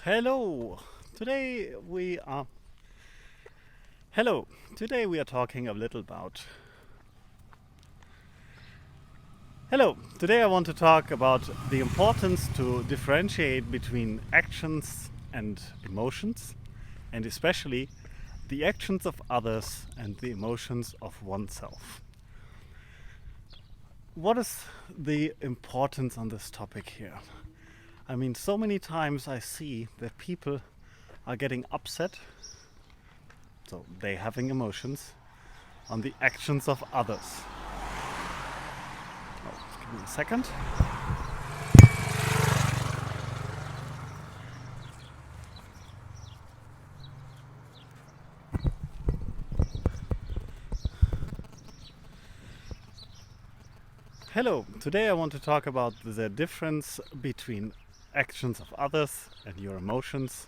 Hello. Today we are Hello. Today we are talking a little about Hello. Today I want to talk about the importance to differentiate between actions and emotions, and especially the actions of others and the emotions of oneself. What is the importance on this topic here? I mean, so many times I see that people are getting upset, so they having emotions, on the actions of others. Oh, give me a second. Hello, today I want to talk about the difference between actions of others and your emotions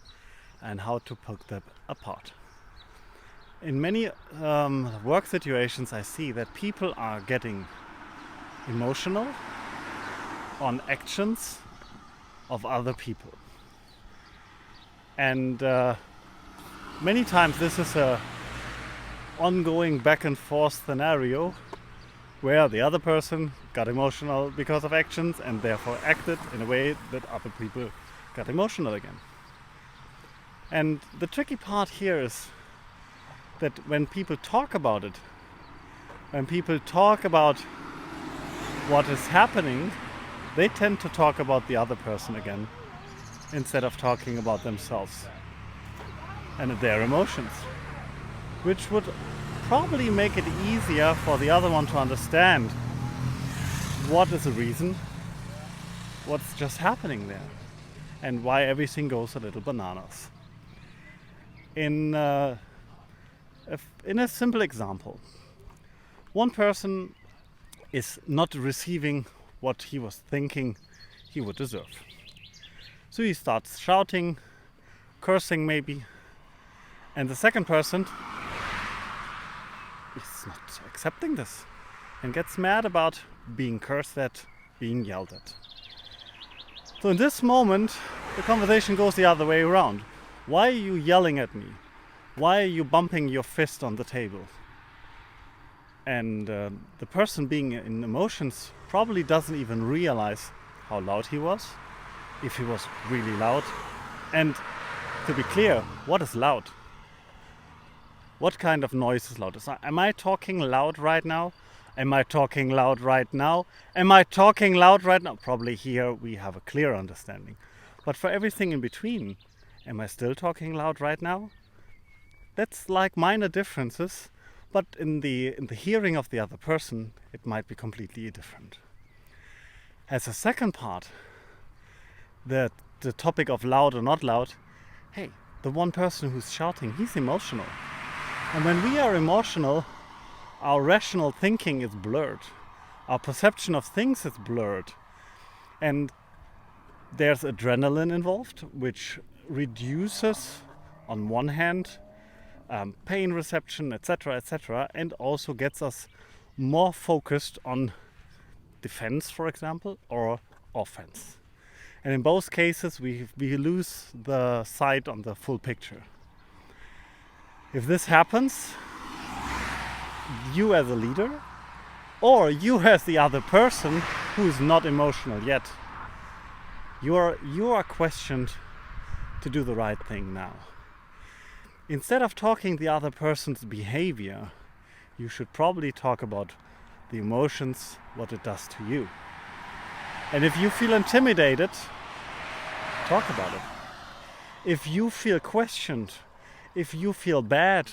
and how to pick them apart. In many work situations, I see that people are getting emotional on actions of other people. And many times this is a ongoing back and forth scenario where the other person got emotional because of actions and therefore acted in a way that other people got emotional again. And the tricky part here is that when people talk about it, when people talk about what is happening, they tend to talk about the other person again instead of talking about themselves and their emotions, which would probably make it easier for the other one to understand what is the reason, what's just happening there, and why everything goes a little bananas. In a simple example, one person is not receiving what he was thinking he would deserve. So he starts shouting, cursing maybe, and the second person is not accepting this and gets mad about being cursed at, being yelled at. So in this moment, the conversation goes the other way around. Why are you yelling at me? Why are you bumping your fist on the table? And the person being in emotions probably doesn't even realize how loud he was, if he was really loud. And to be clear, what is loud? What kind of noise is loud? Am I talking loud right now? Am I talking loud right now? Am I talking loud right now? Probably here we have a clear understanding. But for everything in between, am I still talking loud right now? That's like minor differences, but in the hearing of the other person, it might be completely different. As a second part, the topic of loud or not loud, hey, the one person who's shouting, he's emotional. And when we are emotional, our rational thinking is blurred. Our perception of things is blurred. And there's adrenaline involved, which reduces, on one hand, pain reception, etc., and also gets us more focused on defense, for example, or offense. And in both cases, we lose the sight on the full picture. If this happens, you as a leader, or you as the other person who is not emotional yet, you are questioned to do the right thing now. Instead of talking the other person's behavior, you should probably talk about the emotions, what it does to you. And if you feel intimidated, talk about it. If you feel questioned, if you feel bad,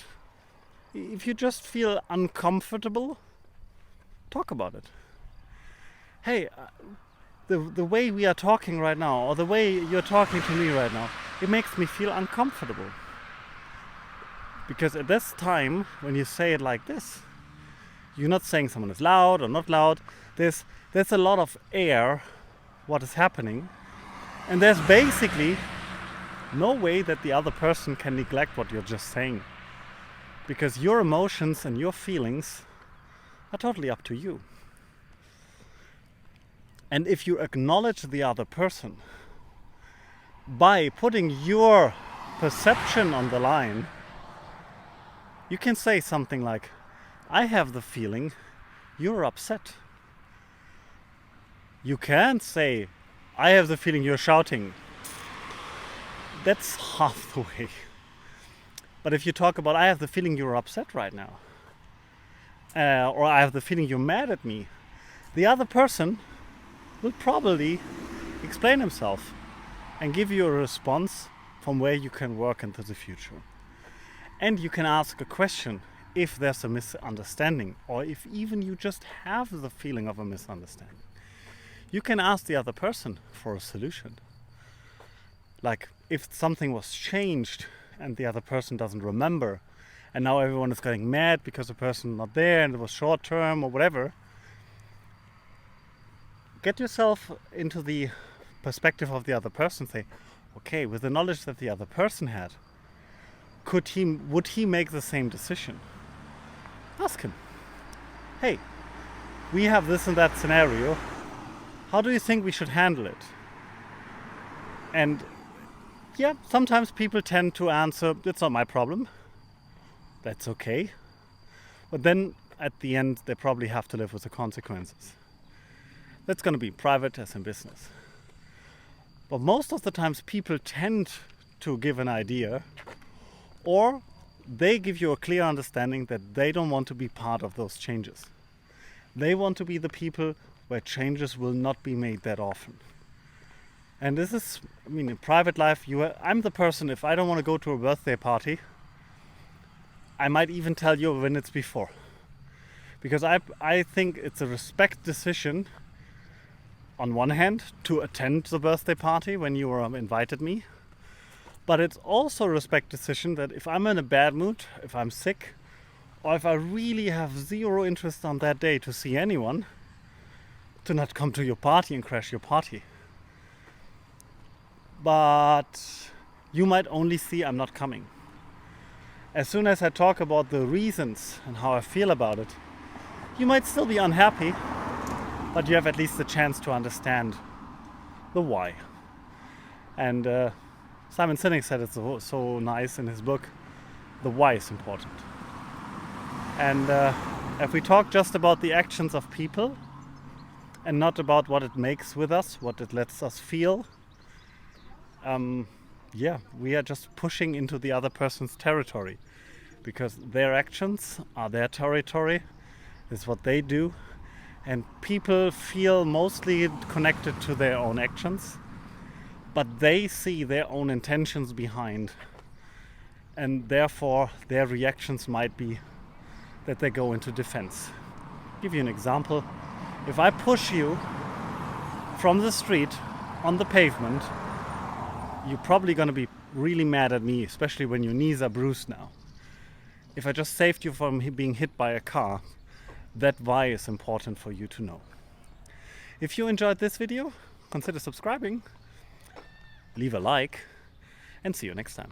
if you just feel uncomfortable, talk about it. Hey, the way we are talking right now, or the way you're talking to me right now, it makes me feel uncomfortable. Because at this time, when you say it like this, you're not saying someone is loud or not loud. There's a lot of air, what is happening, and there's basically no way that the other person can neglect what you're just saying. Because your emotions and your feelings are totally up to you. And if you acknowledge the other person, by putting your perception on the line, you can say something like, I have the feeling you're upset. You can't say, I have the feeling you're shouting. That's half the way. But if you talk about, I have the feeling you're upset right now, or I have the feeling you're mad at me, the other person will probably explain himself and give you a response from where you can work into the future. And you can ask a question if there's a misunderstanding, or if even you just have the feeling of a misunderstanding. You can ask the other person for a solution. Like if something was changed and the other person doesn't remember, and now everyone is getting mad because the person is not there and it was short term or whatever, get yourself into the perspective of the other person. Say, okay, with the knowledge that the other person had, would he make the same decision? Ask him, hey, we have this and that scenario, how do you think we should handle it? And yeah, sometimes people tend to answer, it's not my problem. That's okay. But then at the end, they probably have to live with the consequences. That's going to be private as in business. But most of the times people tend to give an idea, or they give you a clear understanding that they don't want to be part of those changes. They want to be the people where changes will not be made that often. And this is, in private life, I'm the person, if I don't want to go to a birthday party, I might even tell you minutes before. Because I think it's a respect decision, on one hand, to attend the birthday party when you invited me. But it's also a respect decision that if I'm in a bad mood, if I'm sick, or if I really have zero interest on that day to see anyone, to not come to your party and crash your party. But you might only see I'm not coming. As soon as I talk about the reasons and how I feel about it, you might still be unhappy, but you have at least the chance to understand the why. And Simon Sinek said it so nice in his book, the why is important. And if we talk just about the actions of people and not about what it makes with us, what it lets us feel, we are just pushing into the other person's territory, because their actions are their territory, is what they do, and people feel mostly connected to their own actions, but they see their own intentions behind, and therefore their reactions might be that they go into defense. I'll give you an example. If I push you from the street on the pavement, you're probably going to be really mad at me, especially when your knees are bruised now. If I just saved you from being hit by a car, that why is important for you to know. If you enjoyed this video, consider subscribing, leave a like, and see you next time.